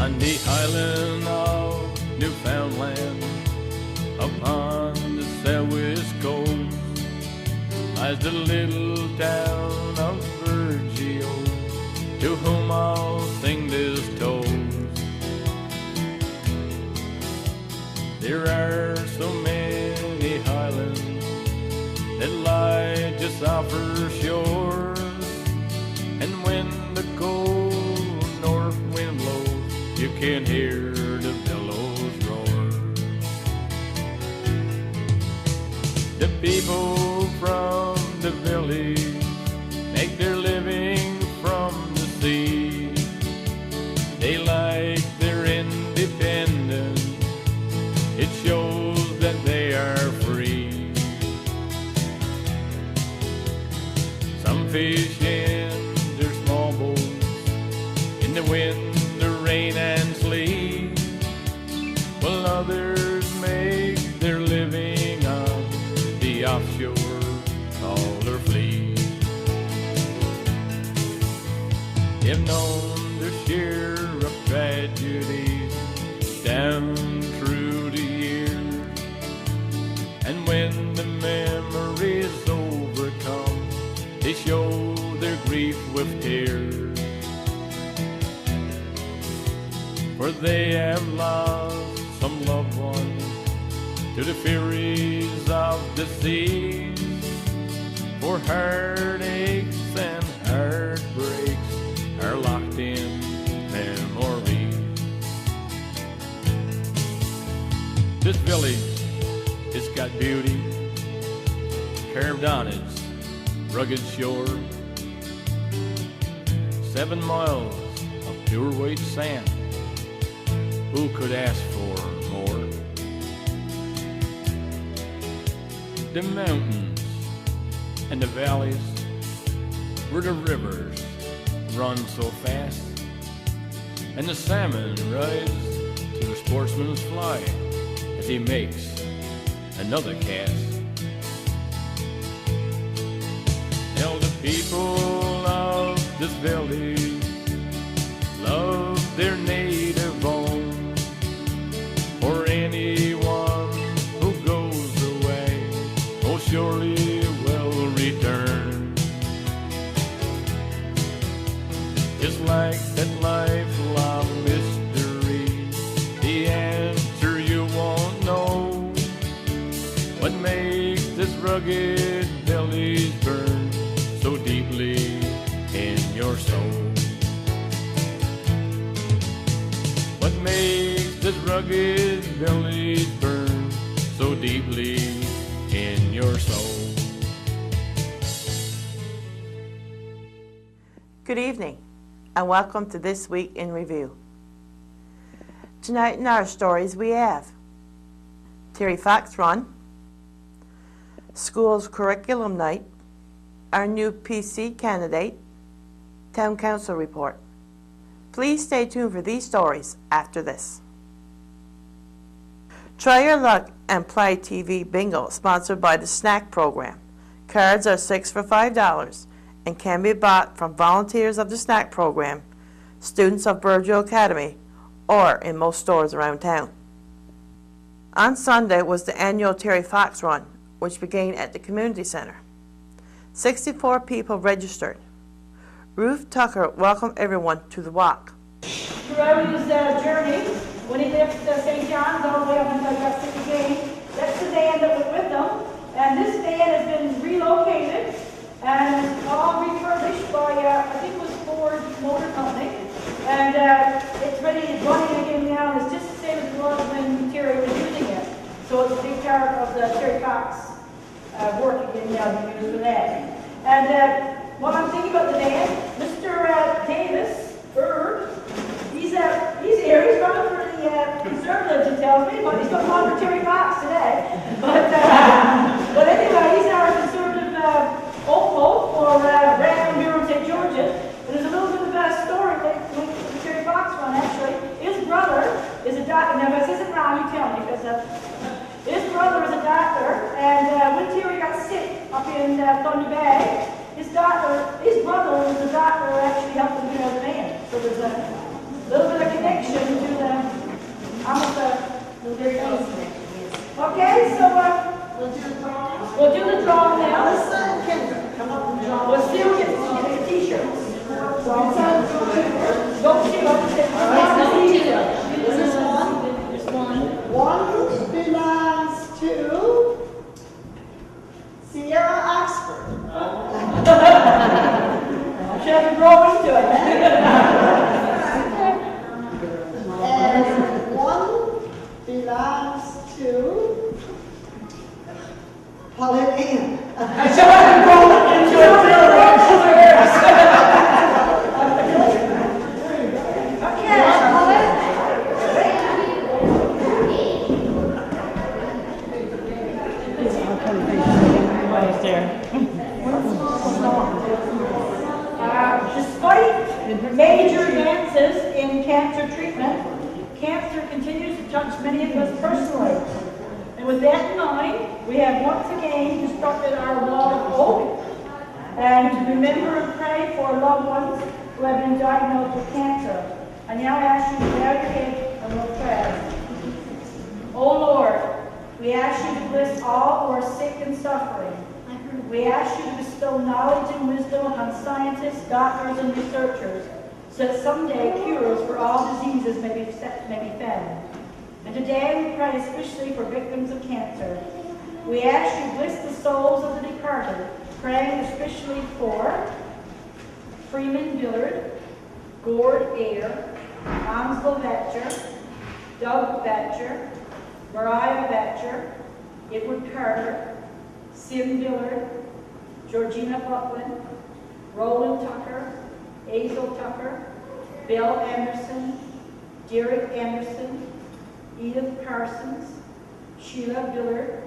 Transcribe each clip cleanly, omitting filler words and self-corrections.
on the island of Newfoundland, upon the southwest coast, lies the little town of Virgil, to whom I'll sing this toast. There are so many highlands that lie just off her shore, and when the cold north wind blows, you can hear the billows roar. The people from the village make their living from the sea. They like their independence, it shows that they are free. Some fish in their small boats in the wind, the rain and sleet, while others make their living on the offshore trawler fleet. They've known their share of tragedies down through the years, and when the memories overcome, they show their grief with tears. For they have lost some loved ones to the furies of the seas, for heartaches and heartbreaks are locked in memories. This village has got beauty carved on its rugged shore. 7 miles of pure white sand, who could ask for more? The mountains and the valleys where the rivers run so fast, and the salmon rise to the sportsman's fly as he makes another cast. Tell the people of this village love their native home, for anyone who goes away oh surely will return. Just like that lifelong mystery, the answer you won't know. What makes this rugged village burn so deeply in your soul? What makes this rugged village burn so deeply in your soul? Good evening, and welcome to This Week in Review. Tonight in our stories we have Terry Fox Run, School's Curriculum Night, our new PC candidate, Town Council Report. Please stay tuned for these stories after this. Try Your Luck and Play TV Bingo, sponsored by the Snack Program. Cards are 6 for $5 and can be bought from volunteers of the Snack Program, students of Virgil Academy, or in most stores around town. On Sunday was the annual Terry Fox Run, which began at the community center. 64 people registered. Ruth Tucker welcomed everyone to the walk. Throughout his journey, when he left St. John's all the way up until got to the game, that's the van that was with them. And this van has been relocated and it's all refurbished by, I think it was Ford Motor Company. And it's ready, it's running again now, and it's just the same as it was when Terry was using it. So it's a big part of the Terry Fox work again now to use for that. And what I'm thinking about the van, Mr. Davis, he's here, he's running for the Conservatives, it tells me, but he's going to run for Terry Fox today. But anyway, he's our Conservative hopeful for Brandon Bureau, St. Georgia. And there's a little bit of a story linked to the Terry Fox one, actually. His brother is a doctor. Now, if this isn't wrong, you tell me, because his brother is a doctor, and when Terry got sick up in Thunder Bay, his brother was the doctor who actually helped him get out of the van. So there's a little bit of connection Go, Sheila. This is one. There's one. One belongs to Sierra Oxford. She has to grow into it. And one belongs to Pauline Ann. She has to grow into it. Despite major advances in cancer treatment, cancer continues to touch many of us personally. And with that in mind, we have once again constructed our wall of hope and to remember and pray for loved ones who have been diagnosed with cancer. I now ask you to bow your head and we'll pray. O Lord, we ask you to bless all who are sick and suffering. We ask you to bestow knowledge and wisdom upon scientists, doctors, and researchers, so that someday cures for all diseases may be found. And today we pray especially for victims of cancer. We ask you to bless the souls of the departed, praying especially for Freeman Dillard, Gord Ayer, Ansel Vetcher, Doug Vetcher, Mariah Vetcher, Edward Carter, Sim Dillard, Georgina Buckland, Roland Tucker, Azel Tucker, Bill Anderson, Derek Anderson, Edith Parsons, Sheila Billard,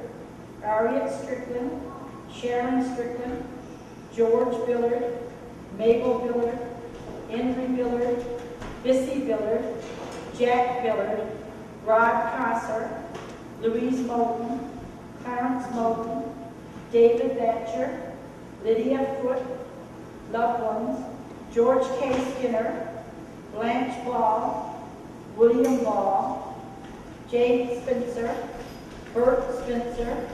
Harriet Strickland, Sharon Strickland, George Billard, Mabel Billard, Henry Billard, Bissy Billard, Jack Billard, Rod Kosser, Louise Moulton, Clarence Moulton, David Thatcher, Lydia Foote, loved ones, George K. Skinner, Blanche Ball, William Ball, Jane Spencer, Bert Spencer,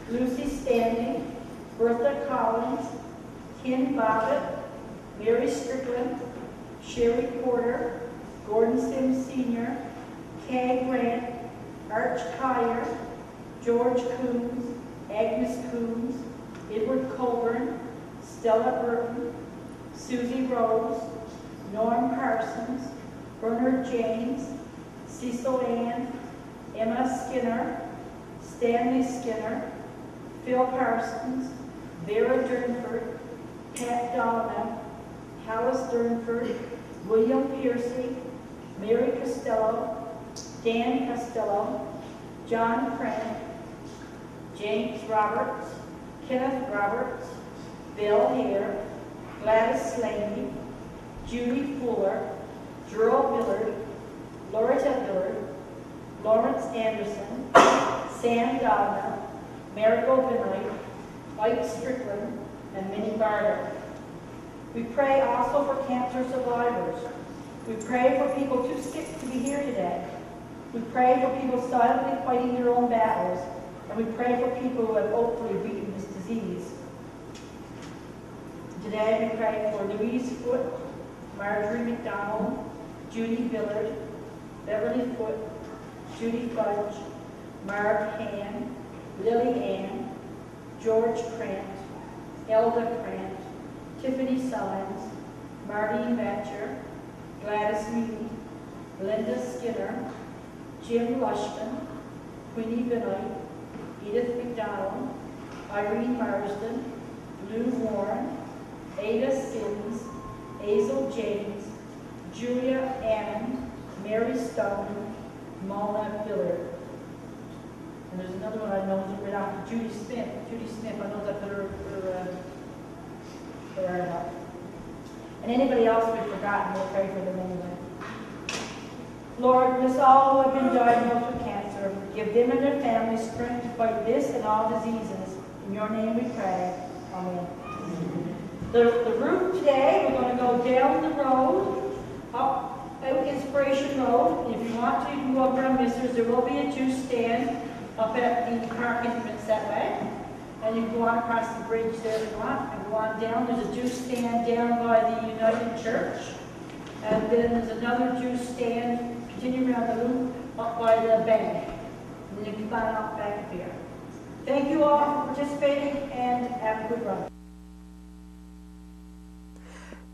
Lucy Standing, Bertha Collins, Ken Bobbitt, Mary Strickland, Sherry Porter, Gordon Sims Sr., Kay Grant, Arch Collier, George Coombs, Agnes Coombs, Edward Colburn, Stella Burton, Susie Rose, Norm Parsons, Bernard James, Cecil Ann, Emma Skinner, Stanley Skinner, Phil Parsons, Vera Durnford, Pat Donovan, Hallis Durnford, William Piercy, Mary Costello, Dan Costello, John Crank, James Roberts, Kenneth Roberts, Bill Hare, Gladys Slaney, Judy Fuller, Gerald Billard, Loretta Billard, Lawrence Anderson, Sam Dodner, Marigold Benoit, Mike Strickland, and Minnie Barter. We pray also for cancer survivors. We pray for people too sick to be here today. We pray for people silently fighting their own battles. And we pray for people who have hopefully beaten this disease. Today we pray for Louise Foote, Marjorie McDonald, Judy Billard, Beverly Foote, Judy Fudge, Mark Han, Lily Ann, George Krant, Elda Krant, Tiffany Sines, Marty Batcher, Gladys Mead, Linda Skinner, Jim Lushman, Queenie Benoit, Edith McDonald, Irene Marsden, Lou Warren, Ada Sims, Hazel James, Julia Ammon, Mary Stone, Mona Billard. And there's another one I know is right after Judy Smith. Judy Smith, I know that for and anybody else we've forgotten, we'll pray for them anyway. Lord, bless all who have been diagnosed with cancer. Give them and their families strength to fight this and all diseases. In your name we pray. Amen. The route today, we're going to go down the road, up Inspiration Road. If you want to, you can go up around Misters. There will be a juice stand up at the park entrance that way. And you can go on across the bridge there if you want. And go on down. There's a juice stand down by the United Church. And then there's another juice stand, continue around the loop, up by the bank. And then you can find out back there. Thank you all for participating and have a good run.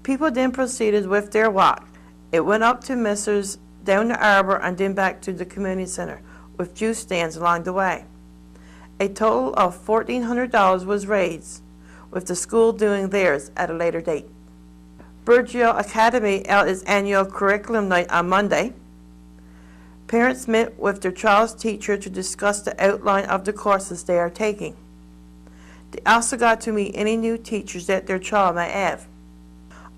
People then proceeded with their walk. It went up to Mrs. down the arbor and then back to the community center with juice stands along the way. A total of $1,400 was raised, with the school doing theirs at a later date. Burgeo Academy held its annual curriculum night on Monday. Parents met with their child's teacher to discuss the outline of the courses they are taking. They also got to meet any new teachers that their child might have.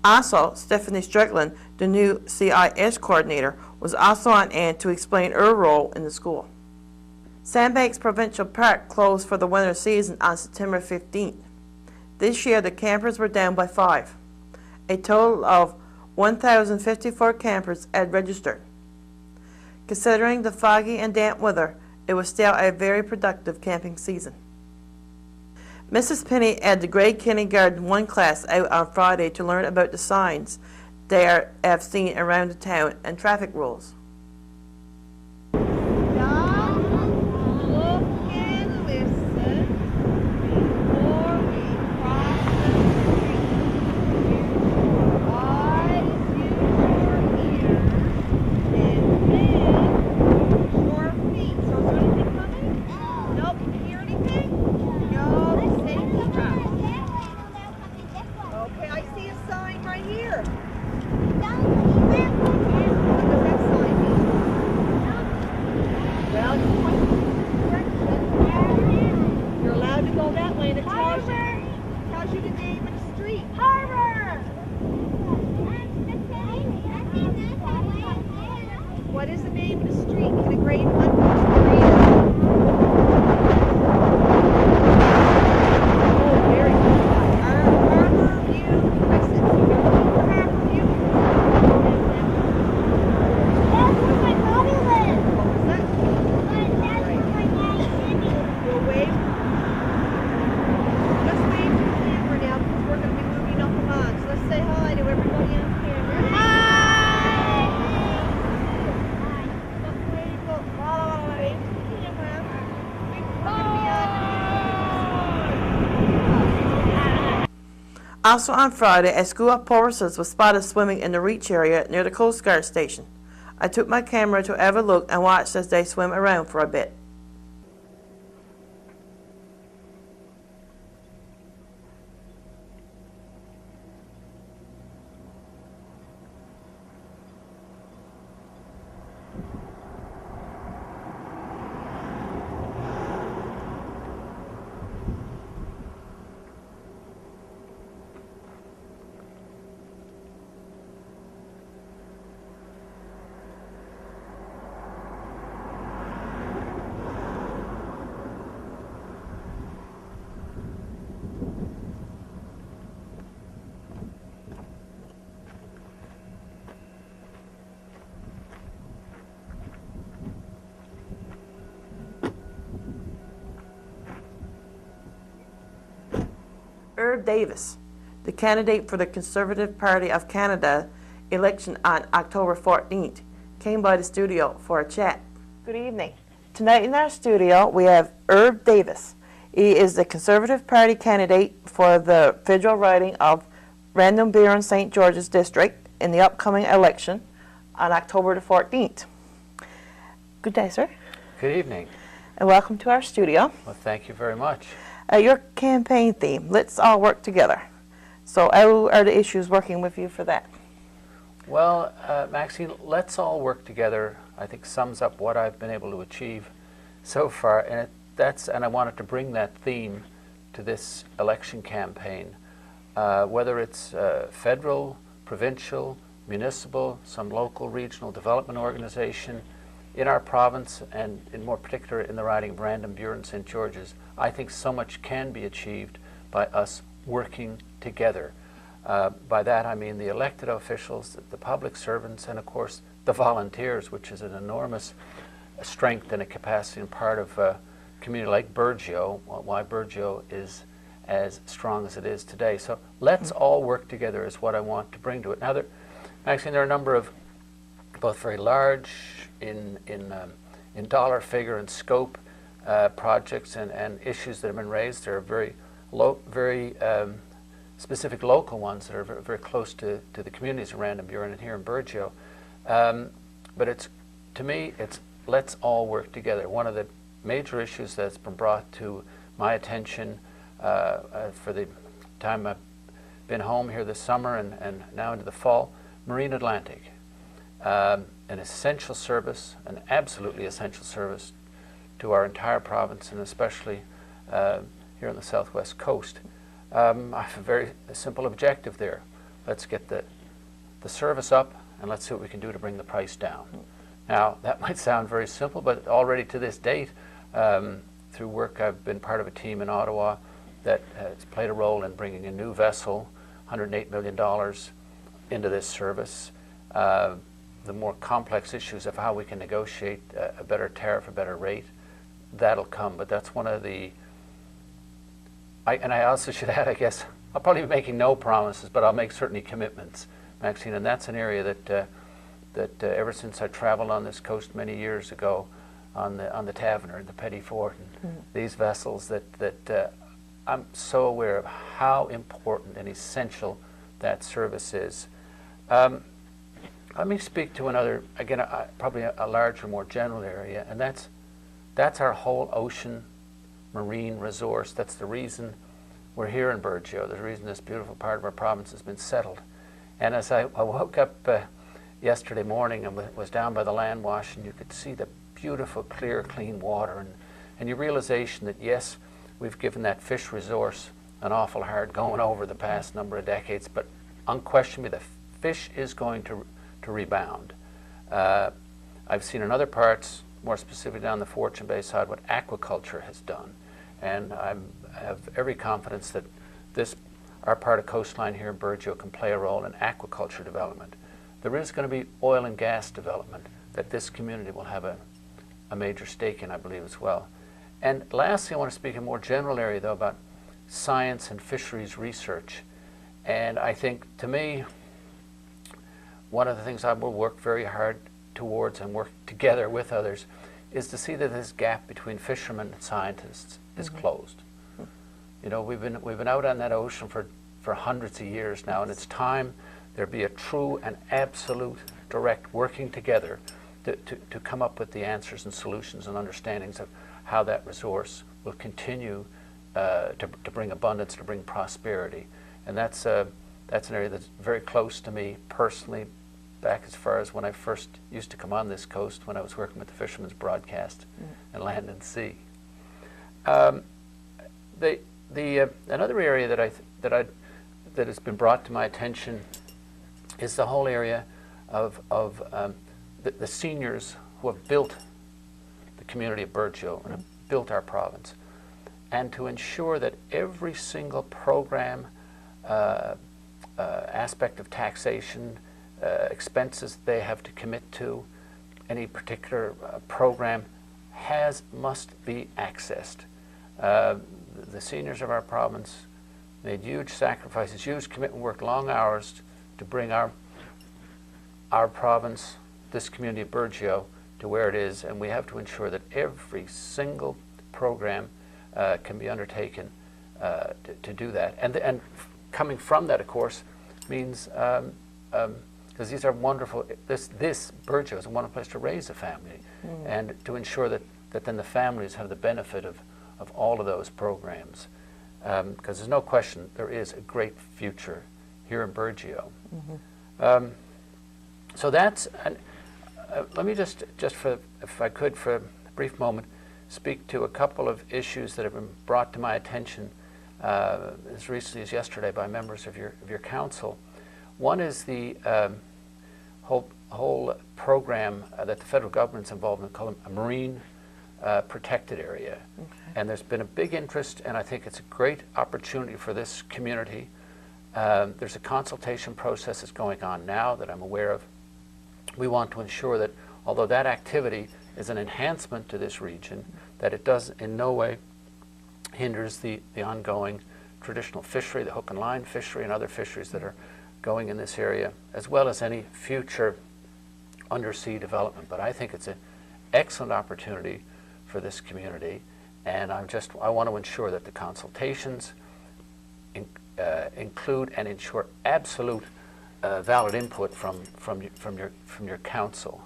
Also, Stephanie Strickland, the new CIS coordinator, was also on hand to explain her role in the school. Sandbanks Provincial Park closed for the winter season on September 15th. This year, the campers were down by 5. A total of 1,054 campers had registered. Considering the foggy and damp weather, it was still a very productive camping season. Mrs. Penny had the grade kindergarten 1 class out on Friday to learn about the signs they have seen around the town and traffic rules. Stop, look and listen before we cross the street. Eyes, use your ears, and then use your feet. So is there anything coming? Nope. Can you hear anything? No. Safe trap. Okay, I see a sign right here. Well, just point in the direction. You're allowed to go that way, and it tells you the name of the street. Harbor! What is the name of the street in a grade 1 read? Oh, very good. Harbor View Crescent. Harbor View. That's where my mommy lives. What was that? That's where my daddy lives. We'll wave. Let's wave to the camera now because we're going to be moving up along. So let's say hi to everybody on camera. Hi! Let's wave. Wave to the camera. We're going to be on. Also on Friday, a school of porpoises was spotted swimming in the Reach area near the Coast Guard station. I took my camera to have a look and watched as they swim around for a bit. Herb Davis, the candidate for the Conservative Party of Canada election on October 14th, came by the studio for a chat. Good evening. Tonight in our studio we have Herb Davis. He is the Conservative Party candidate for the federal riding of Random Buren St. George's District in the upcoming election on October the 14th. Good day, sir. Good evening. And welcome to our studio. Well, thank you very much. Your campaign theme, let's all work together. So how are the issues working with you for that? Well, Maxine, let's all work together, I think sums up what I've been able to achieve so far, and I wanted to bring that theme to this election campaign, whether it's federal, provincial, municipal, some local regional development organization, in our province, and in more particular in the riding of Random Buren St. George's. I think so much can be achieved by us working together. By that I mean the elected officials, the public servants, and of course the volunteers, which is an enormous strength and a capacity and part of a community like Burgeo, why Burgeo is as strong as it is today. So let's all work together is what I want to bring to it. Now Maxine, there are a number of both very large in dollar figure and scope projects and issues that have been raised. There are very specific local ones that are very, very close to the communities around Buren and here in Burgeo. But to me, it's let's all work together. One of the major issues that's been brought to my attention for the time I've been home here this summer and now into the fall, Marine Atlantic. An essential service, an absolutely essential service to our entire province and especially here on the southwest coast. I have a very simple objective there. Let's get the service up and let's see what we can do to bring the price down. Now, that might sound very simple, but already to this date, through work, I've been part of a team in Ottawa that has played a role in bringing a new vessel, $108 million, into this service. The more complex issues of how we can negotiate a better tariff, a better rate, that'll come. But that's one of the, and I also should add, I guess, I'll probably be making no promises, but I'll make certainly commitments, Maxine, and that's an area that ever since I traveled on this coast many years ago on the Taverner, the Petit Fort, and these vessels, that I'm so aware of how important and essential that service is. Let me speak to another, again, probably a larger, more general area, and that's our whole ocean marine resource. That's the reason we're here in Burgeo, the reason this beautiful part of our province has been settled. And as I woke up yesterday morning and was down by the land wash, and you could see the beautiful, clear, clean water, and your realization that, yes, we've given that fish resource an awful hard going over the past number of decades, but unquestionably the fish is going to rebound. I've seen in other parts, more specifically down the Fortune Bay side, what aquaculture has done. And I have every confidence that our part of coastline here in Burgeo can play a role in aquaculture development. There is going to be oil and gas development that this community will have a major stake in, I believe, as well. And lastly, I want to speak in a more general area, though, about science and fisheries research. And I think, to me, one of the things I will work very hard towards and work together with others is to see that this gap between fishermen and scientists is closed. You know, we've been out on that ocean for hundreds of years now, and it's time there be a true and absolute direct working together to come up with the answers and solutions and understandings of how that resource will continue to bring abundance, to bring prosperity. And that's an area that's very close to me personally, back as far as when I first used to come on this coast when I was working with the Fishermen's Broadcast and Land and Sea. Another area that has been brought to my attention is the whole area of the seniors who have built the community of Burgeo and have built our province, and to ensure that every single program, aspect of taxation, expenses they have to commit to, any particular program must be accessed. The seniors of our province made huge sacrifices, huge commitment, worked long hours to bring our province, this community of Burgeo, to where it is, and we have to ensure that every single program can be undertaken to do that. And coming from that, of course, means because these are wonderful, this Burgeo is a wonderful place to raise a family, and to ensure that then the families have the benefit of all of those programs. Because there's no question there is a great future here in Burgeo. So that's, let me just for, if I could, for a brief moment, speak to a couple of issues that have been brought to my attention as recently as yesterday by members of your council. One is the whole program that the federal government's involved in, called a marine protected area. Okay. And there's been a big interest, and I think it's a great opportunity for this community. There's a consultation process that's going on now that I'm aware of. We want to ensure that although that activity is an enhancement to this region, that it does in no way hinders the ongoing traditional fishery, the hook and line fishery, and other fisheries that are going in this area, as well as any future undersea development. But I think it's an excellent opportunity for this community, and I want to ensure that the consultations include and ensure absolute valid input from your council.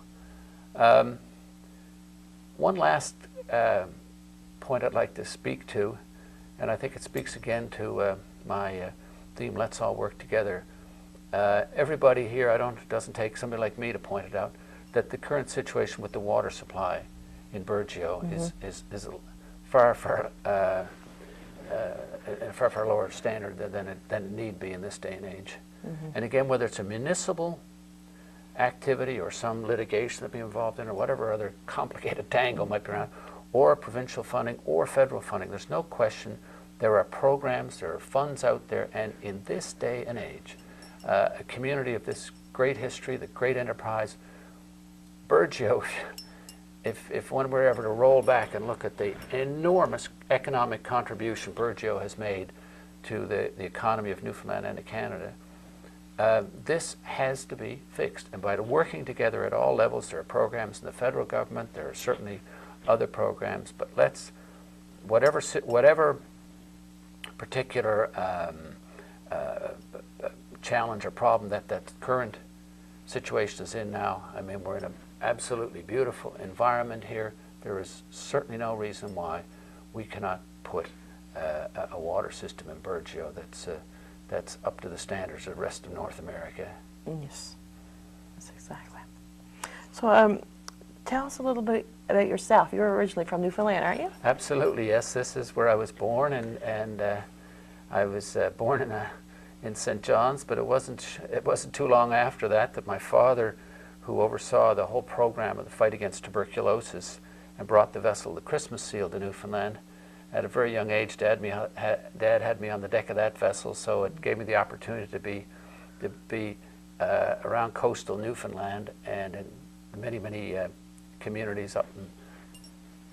One last point I'd like to speak to, and I think it speaks again to my theme, let's all work together. Everybody here, it doesn't take somebody like me to point it out, that the current situation with the water supply in Burgeo is far lower standard than it need be in this day and age. And again, whether it's a municipal activity or some litigation that be involved in, or whatever other complicated tangle might be around, or provincial funding or federal funding, there's no question there are programs, there are funds out there, and in this day and age, a community of this great history, the great enterprise, Burgeo, if one were ever to roll back and look at the enormous economic contribution Burgeo has made to the economy of Newfoundland and of Canada, this has to be fixed. And by working together at all levels, there are programs in the federal government, there are certainly other programs, but whatever particular challenge or problem that current situation is in now, I mean, we're in an absolutely beautiful environment here. There is certainly no reason why we cannot put a water system in Burgeo that's up to the standards of the rest of North America. Yes, that's exactly. So tell us a little bit about yourself. You're originally from Newfoundland, aren't you? Absolutely, yes. This is where I was born, and I was born in St. John's, but it wasn't too long after that my father, who oversaw the whole program of the fight against tuberculosis and brought the vessel, the Christmas Seal, to Newfoundland. At a very young age, Dad had me on the deck of that vessel, so it gave me the opportunity to be around coastal Newfoundland and in many communities up in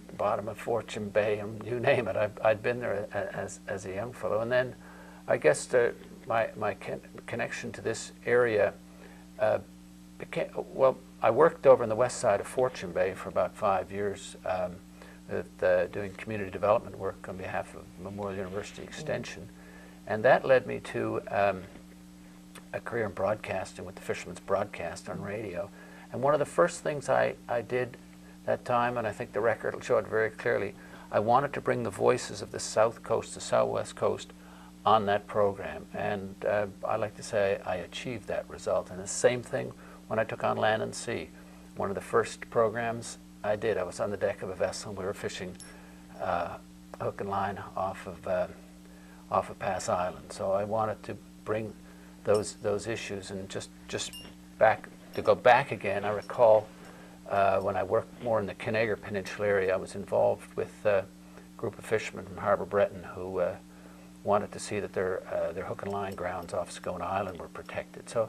the bottom of Fortune Bay, and you name it. I'd been there as a young fellow, and then I guess my connection to this area I worked over on the west side of Fortune Bay for about 5 years. Doing community development work on behalf of Memorial University Extension. And that led me to a career in broadcasting with the Fisherman's Broadcast on radio. And one of the first things I did that time, and I think the record will show it very clearly, I wanted to bring the voices of the South Coast, the Southwest Coast, on that program. And I like to say I achieved that result. And the same thing when I took on Land and Sea. One of the first programs I did, I was on the deck of a vessel, and we were fishing hook and line off of Pass Island. So I wanted to bring those issues, and just go back again. I recall when I worked more in the Conager Peninsula area, I was involved with a group of fishermen from Harbour Breton who wanted to see that their hook and line grounds off Scone Island were protected. So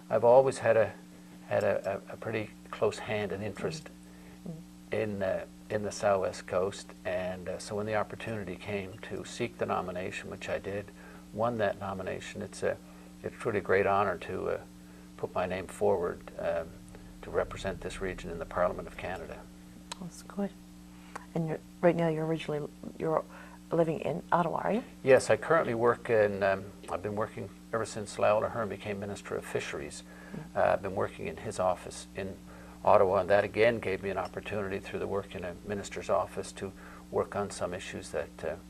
I've always had a pretty close hand and interest in the Southwest Coast, and so when the opportunity came to seek the nomination, which I did, won that nomination, it's truly a great honor to put my name forward to represent this region in the Parliament of Canada. That's good. And right now you're living in Ottawa, are you? Yes, I currently work in, I've been working ever since Lyle Ahern became Minister of Fisheries. I've been working in his office in Ottawa, and that again gave me an opportunity through the work in a minister's office to work on some issues that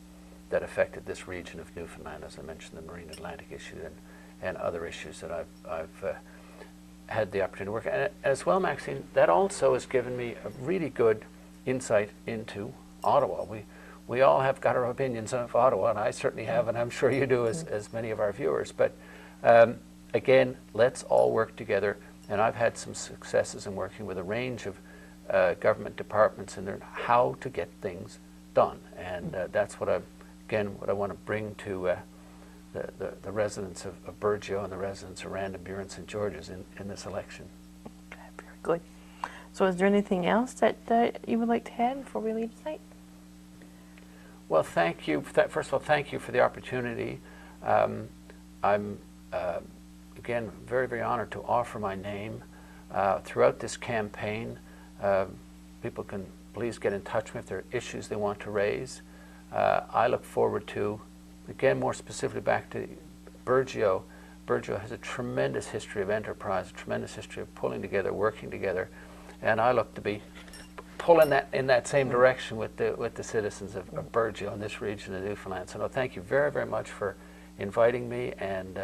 affected this region of Newfoundland, as I mentioned, the Marine Atlantic issue and other issues that I've had the opportunity to work on. And as well, Maxine, that also has given me a really good insight into Ottawa. We all have got our opinions of Ottawa, and I certainly have, and I'm sure you do as many of our viewers. But again, let's all work together. And I've had some successes in working with a range of government departments in there, how to get things done. And that's what I want to bring to the residents of Burgeo and the residents of Random, Burin, and St. George's in this election. Okay, very good. So is there anything else that you would like to add before we leave tonight? Well, thank you. First of all, thank you for the opportunity. I'm again, very, very honored to offer my name throughout this campaign. People can please get in touch with me if there are issues they want to raise. I look forward to, again, more specifically back to Burgeo. Burgeo has a tremendous history of enterprise, a tremendous history of pulling together, working together, and I look to be pulling that in that same direction with the citizens of Burgeo in this region of Newfoundland. So no, thank you very, very much for inviting me, and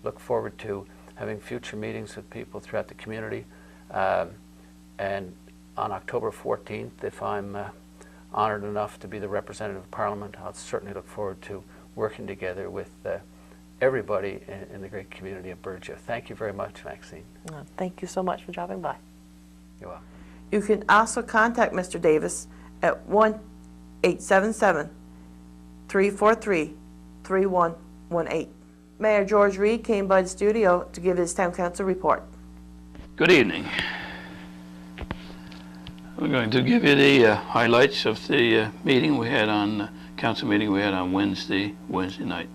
look forward to having future meetings with people throughout the community. And on October 14th, if I'm honored enough to be the representative of Parliament, I'll certainly look forward to working together with everybody in the great community of Burgeo. Thank you very much, Maxine. Thank you so much for dropping by. You're welcome. You can also contact Mr. Davis at 1-877-343-3118. Mayor George Reed came by the studio to give his town council report. Good evening. I'm going to give you the highlights of the meeting we had on council meeting we had on Wednesday night.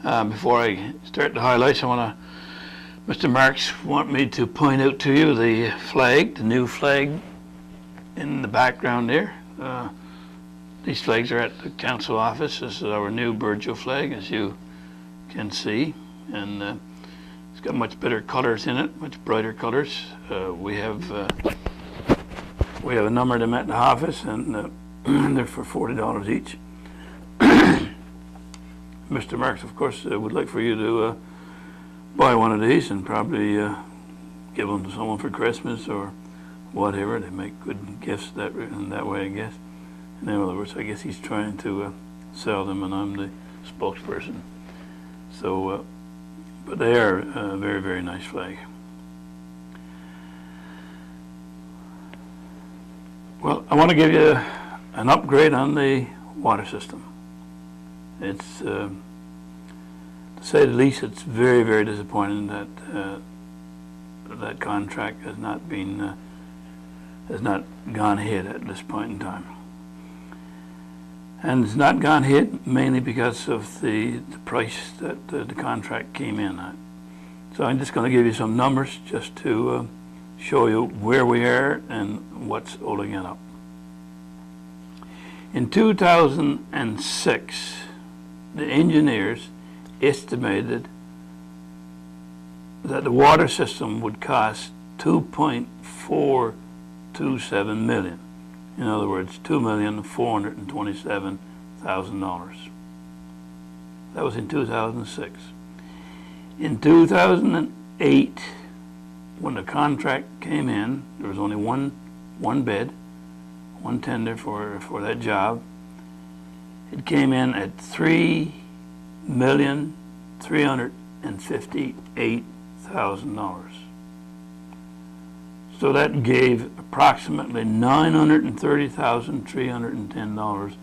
Before I start the highlights, Mr. Marks want me to point out to you the flag, the new flag in the background there. These flags are at the council office. This is our new Burgeo flag, as you can see, and it's got much better colors in it, much brighter colors. We have a number of them at the office, and they're for $40 each. Mr. Marks, of course, would like for you to buy one of these and probably give them to someone for Christmas or whatever. They make good gifts that way, I guess. In other words, I guess he's trying to sell them, and I'm the spokesperson. So, but they are a very, very nice flag. Well, I want to give you an upgrade on the water system. It's, to say the least, it's very, very disappointing that that contract has not gone ahead at this point in time. And it's not gone ahead mainly because of the price that the contract came in at. So I'm just going to give you some numbers just to show you where we are and what's holding it up. In 2006, the engineers estimated that the water system would cost $2.427 million. In other words, $2,427,000. That was in 2006. In 2008, when the contract came in, there was only one bid, one tender for that job. It came in at $3,358,000. So that gave approximately $930,310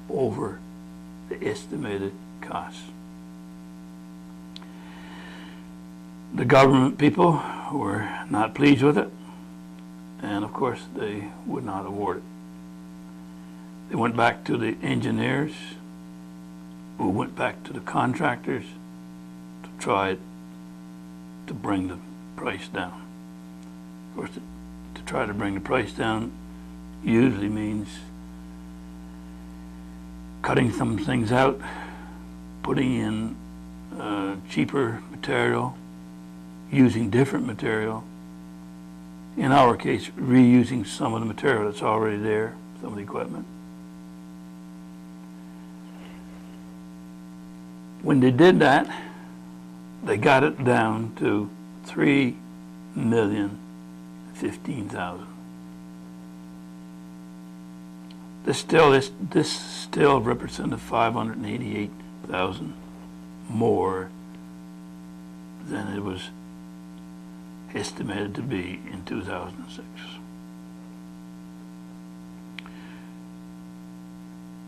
over the estimated cost. The government people were not pleased with it, and of course they would not award it. They went back to the engineers, who went back to the contractors to try to bring the price down. Of course, to try to bring the price down usually means cutting some things out, putting in cheaper material, using different material. In our case, reusing some of the material that's already there, some of the equipment. When they did that, they got it down to $3,015,000. This still represented $588,000 more than it was estimated to be in 2006.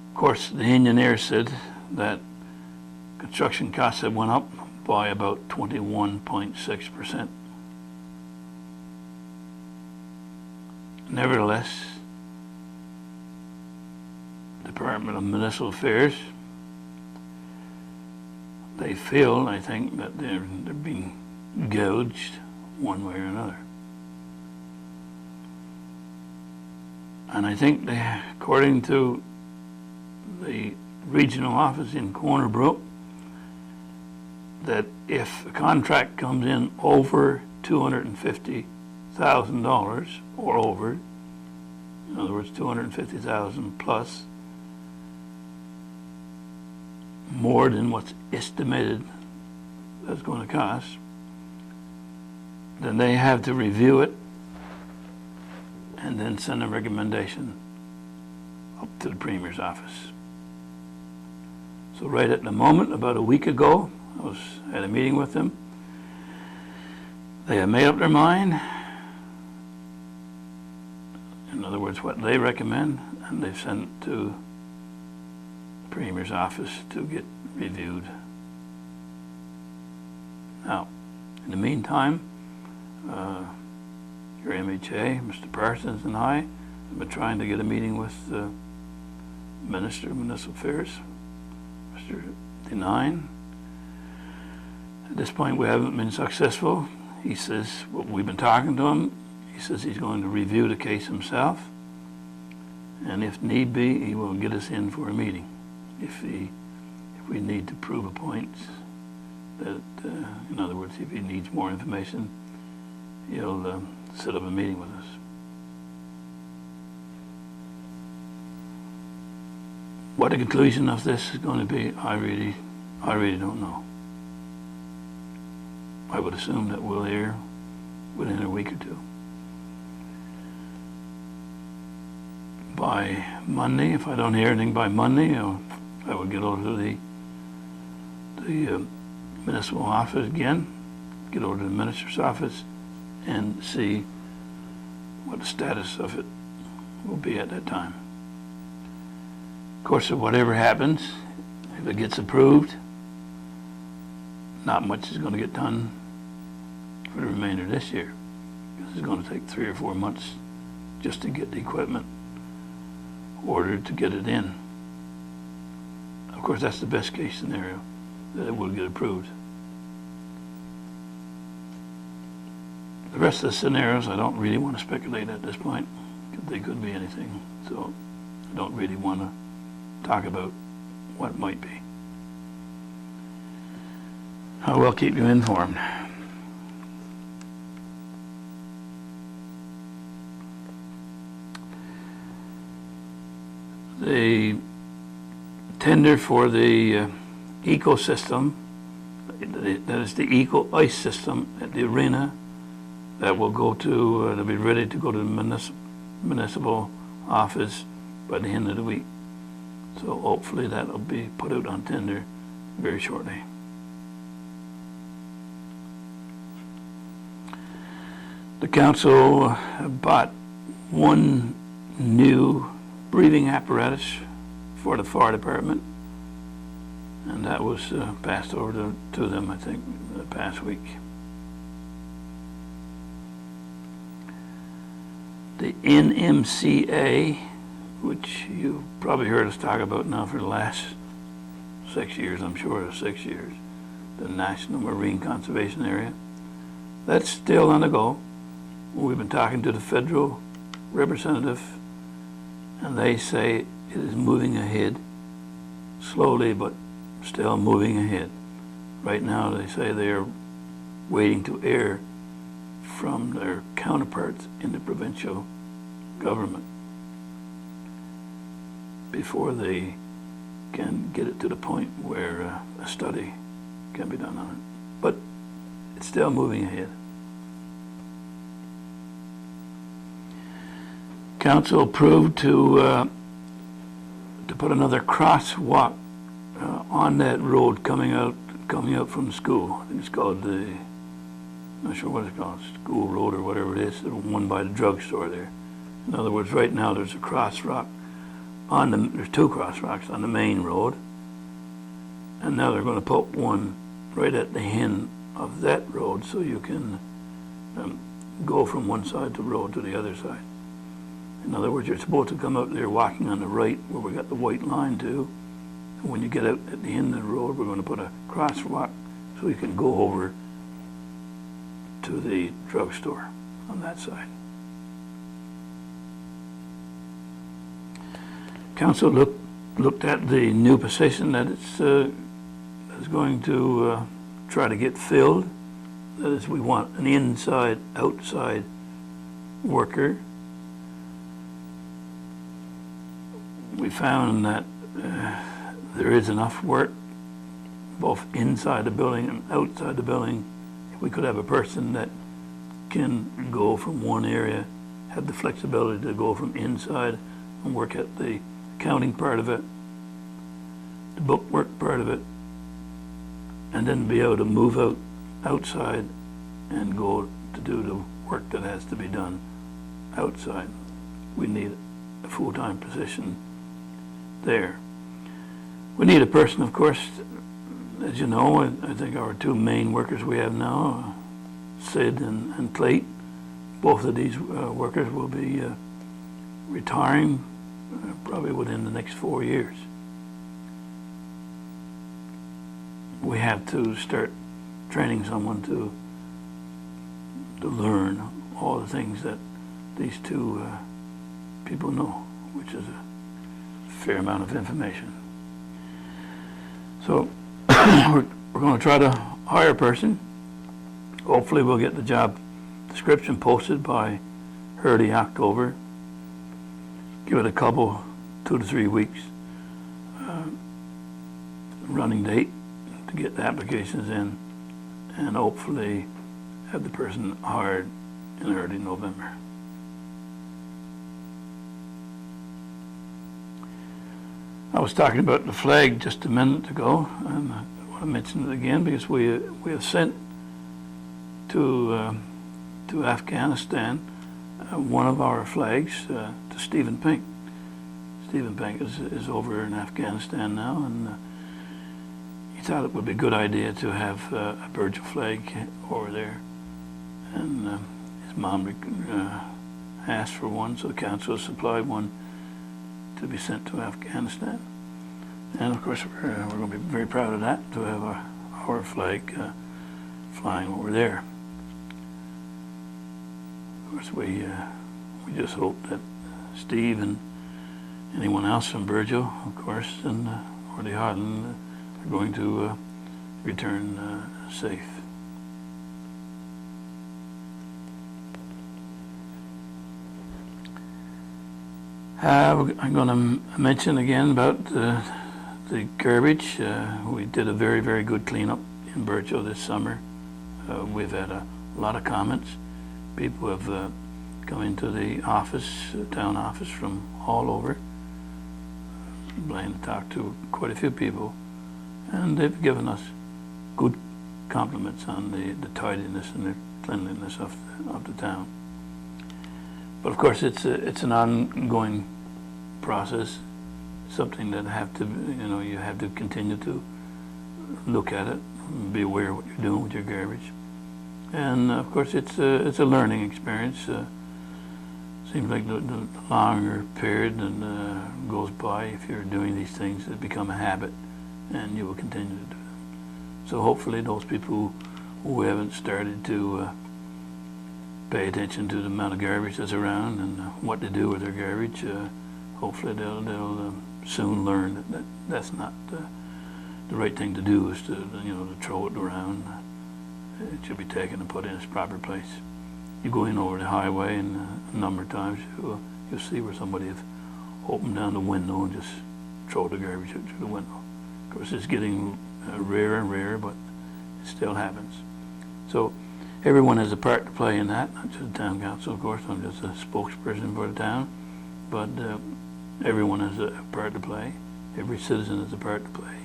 Of course, the engineer said that construction costs have went up by about 21.6%. Nevertheless, Department of Municipal Affairs, they feel, I think, that they're being gouged one way or another. And I think they, according to the regional office in Corner Brook, that if a contract comes in over $250,000 or over, in other words, 250,000 plus, more than what's estimated that's going to cost, then they have to review it and then send a recommendation up to the Premier's office. So right at the moment, about a week ago, I had a meeting with them. They have made up their mind. In other words, what they recommend, and they've sent it to the Premier's office to get reviewed. Now, in the meantime, your MHA, Mr. Parsons, and I have been trying to get a meeting with the Minister of Municipal Affairs, Mr. Denine. At this point, we haven't been successful. He says, well, we've been talking to him. He says he's going to review the case himself, and if need be, he will get us in for a meeting. If we need to prove a point, that, in other words, if he needs more information, he'll set up a meeting with us. What the conclusion of this is going to be, I really don't know. I would assume that we'll hear within a week or two. By Monday, if I don't hear anything by Monday, I will get over to the municipal office again, get over to the minister's office, and see what the status of it will be at that time. Of course, if whatever happens, if it gets approved, not much is going to get done for the remainder of this year, because it's going to take 3 or 4 months just to get the equipment ordered to get it in. Of course, that's the best case scenario, that it will get approved. The rest of the scenarios, I don't really want to speculate at this point, because they could be anything, so I don't really want to talk about what might be. I will keep you informed. The tender for the ecosystem, that is the eco ice system at the arena, that will go to, they'll be ready to go to the municipal office by the end of the week. So hopefully that will be put out on tender very shortly. The council bought one new breathing apparatus for the fire department, and that was passed over to them, I think, the past week. The NMCA, which you've probably heard us talk about now for the last 6 years, I'm sure 6 years, the National Marine Conservation Area, that's still on the go. We've been talking to the federal representative, and they say it is moving ahead, slowly but still moving ahead. Right now they say they are waiting to hear from their counterparts in the provincial government before they can get it to the point where a study can be done on it. But it's still moving ahead. Council approved to put another crosswalk on that road coming out from the school. I think it's called I'm not sure what it's called, School Road or whatever it is, the one by the drugstore there. In other words, right now there's a crosswalk there's 2 crosswalks on the main road, and now they're going to put one right at the end of that road so you can go from one side of the road to the other side. In other words, you're supposed to come out there walking on the right where we got the white line to. And when you get out at the end of the road, we're going to put a crosswalk so you can go over to the drugstore on that side. Council looked at the new position that is going to try to get filled. That is, we want an inside-outside worker. We found that there is enough work both inside the building and outside the building. If we could have a person that can go from one area, have the flexibility to go from inside and work at the accounting part of it, the bookwork part of it, and then be able to move outside and go to do the work that has to be done outside. We need a full-time position there. We need a person, of course, as you know. I think our two main workers we have now, Sid and Plate, both of these workers will be retiring probably within the next 4 years. We have to start training someone to learn all the things that these two people know, which is a fair amount of information. So we're going to try to hire a person. Hopefully we'll get the job description posted by early October. Give it a couple, 2 to 3 weeks running date to get the applications in, and hopefully have the person hired in early November. I was talking about the flag just a minute ago, and I want to mention it again because we have sent to Afghanistan one of our flags to Stephen Pink. Stephen Pink is over in Afghanistan now, and he thought it would be a good idea to have a Virgil flag over there. And his mom asked for one, so the council supplied one to be sent to Afghanistan. And of course, we're going to be very proud of that, to have our flag flying over there. Of course, we just hope that Steve and anyone else from Virgil, of course, and or the Highland are going to return safe. I'm going to mention again about the garbage. We did a very, very good cleanup in Virgil this summer. We've had a lot of comments. People have come into the office, town office, from all over. Blaine talked to quite a few people, and they've given us good compliments on the tidiness and the cleanliness of the town. But of course, it's an ongoing process, something that you have to continue to look at it, be aware of what you're doing with your garbage. And of course, it's a learning experience. Seems like the longer period and goes by, if you're doing these things, it become a habit, and you will continue to do them. So hopefully, those people who haven't started to pay attention to the amount of garbage that's around and what to do with their garbage, hopefully they'll soon learn that that's not the right thing to do, is to throw it around. It should be taken and put in its proper place. You go in over the highway, and a number of times you'll see where somebody has opened down the window and just throw the garbage out through the window. Of course, it's getting rarer and rarer, but it still happens. So everyone has a part to play in that, not just the town council, of course. I'm just a spokesperson for the town, but everyone has a part to play. Every citizen has a part to play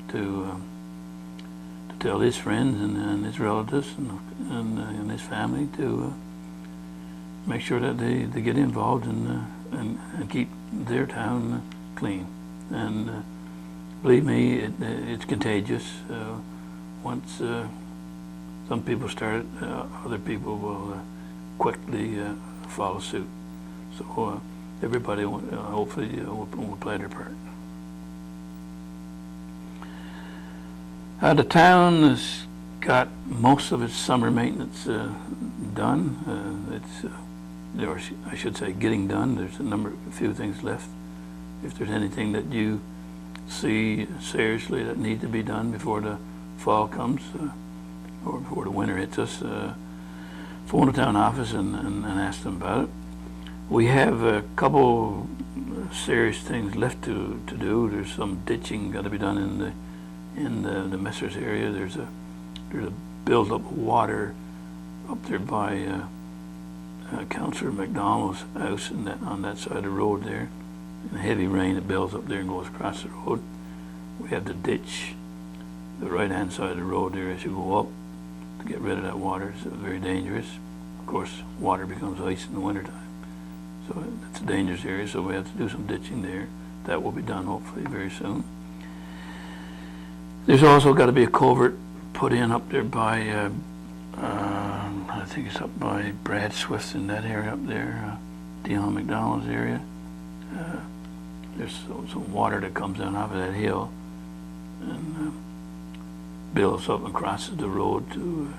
to tell his friends and his relatives and his family to make sure that they get involved and keep their town clean. And believe me, it's contagious. Once some people start it, other people will quickly follow suit. So everybody hopefully will play their part. The town has got most of its summer maintenance done. Or I should say getting done. There's a few things left. If there's anything that you see seriously that need to be done before the fall comes or before the winter hits us, phone the town office and ask them about it. We have a couple serious things left to do. There's some ditching got to be done in the Messers area. There's a build-up of water up there by Councillor McDonald's house on that side of the road there. In heavy rain, it builds up there and goes across the road. We have to ditch the right-hand side of the road there as you go up to get rid of that water. It's very dangerous. Of course, water becomes ice in the wintertime. So it's a dangerous area, so we have to do some ditching there. That will be done hopefully very soon. There's also got to be a culvert put in up there by, I think it's up by Brad Swift in that area up there, Dion McDonald's area. There's some water that comes down off of that hill and builds up and crosses the road to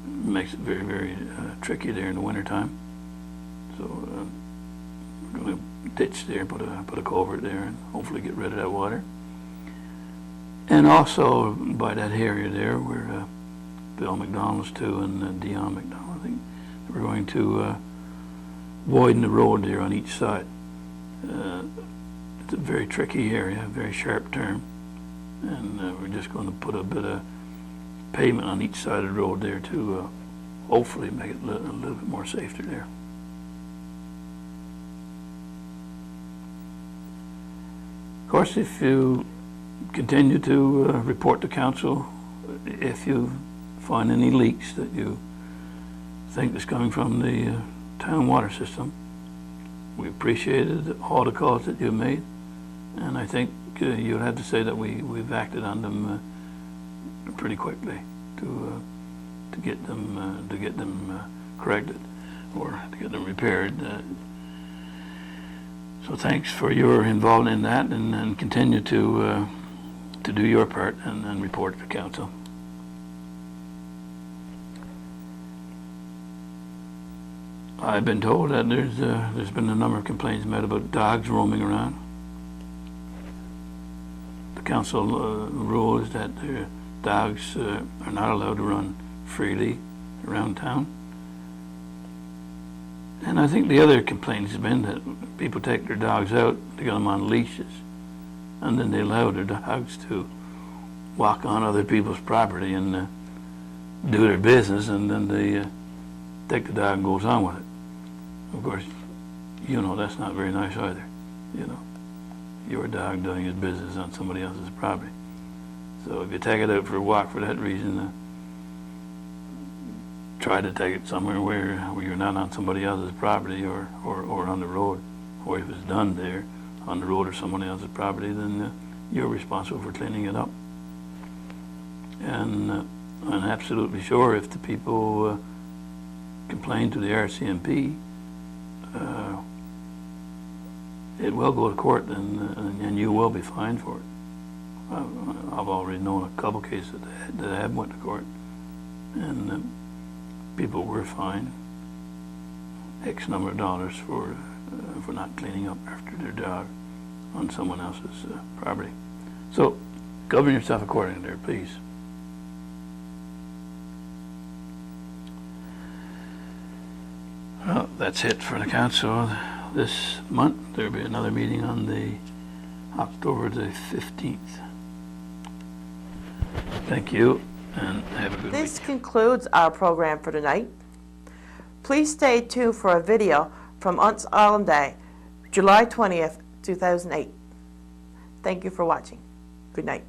makes it very, very tricky there in the wintertime. So we're going to ditch there, put a culvert there, and hopefully get rid of that water. And also by that area there where Bill McDonald's too and Dion McDonald, I think we're going to widen the road there on each side. It's a very tricky area, a very sharp turn, and we're just going to put a bit of pavement on each side of the road there to hopefully make it a little bit more safer there. Of course, if you continue to report to council, if you find any leaks that you think is coming from the town water system, we appreciated all the calls that you made, and I think you'd have to say that we've acted on them pretty quickly to get them corrected or to get them repaired. So thanks for your involvement in that, and continue to do your part and report to council. I've been told that there's been a number of complaints made about dogs roaming around. The council rule is that the dogs are not allowed to run freely around town. And I think the other complaint has been that people take their dogs out, they get them on leashes, and then they allow their dogs to walk on other people's property and do their business, and then they take the dog and goes on with it. Of course, you know that's not very nice either. You know, your dog doing his business on somebody else's property. So if you take it out for a walk for that reason, try to take it somewhere where you're not on somebody else's property or on the road. Or if it's done there on the road or someone else's property, then you're responsible for cleaning it up. And I'm absolutely sure if the people complain to the RCMP, it will go to court and you will be fined for it. I've already known a couple cases that have went to court, and people were fined X number of dollars for not cleaning up after their dog on someone else's property. So govern yourself accordingly there, please. Well, that's it for the council this month. There'll be another meeting on the October the 15th. Thank you, and have a good week. This concludes our program for tonight. Please stay tuned for a video from Unts Island Day, July 20th, 2008. Thank you for watching. Good night.